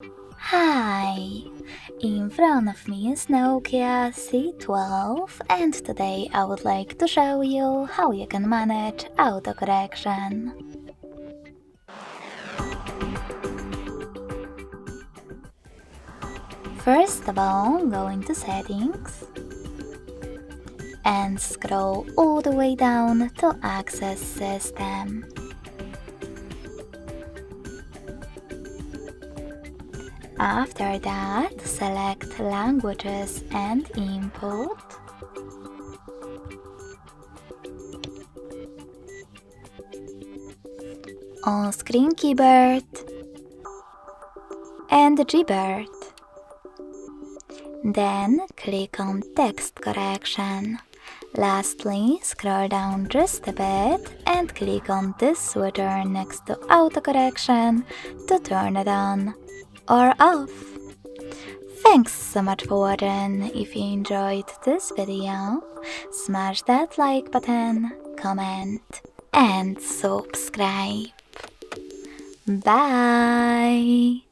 Hi! In front of me is Nokia C12 and today I would like to show you how you can manage autocorrection. First of all, go into Settings and scroll all the way down to Access System. After that, select Languages and Input. On-screen keyboard and Gboard. Then click on Text Correction. Lastly, scroll down just a bit and click on this switcher next to Autocorrection to turn it on or off. Thanks so much for watching. If you enjoyed this video, smash that like button, comment and subscribe. Bye!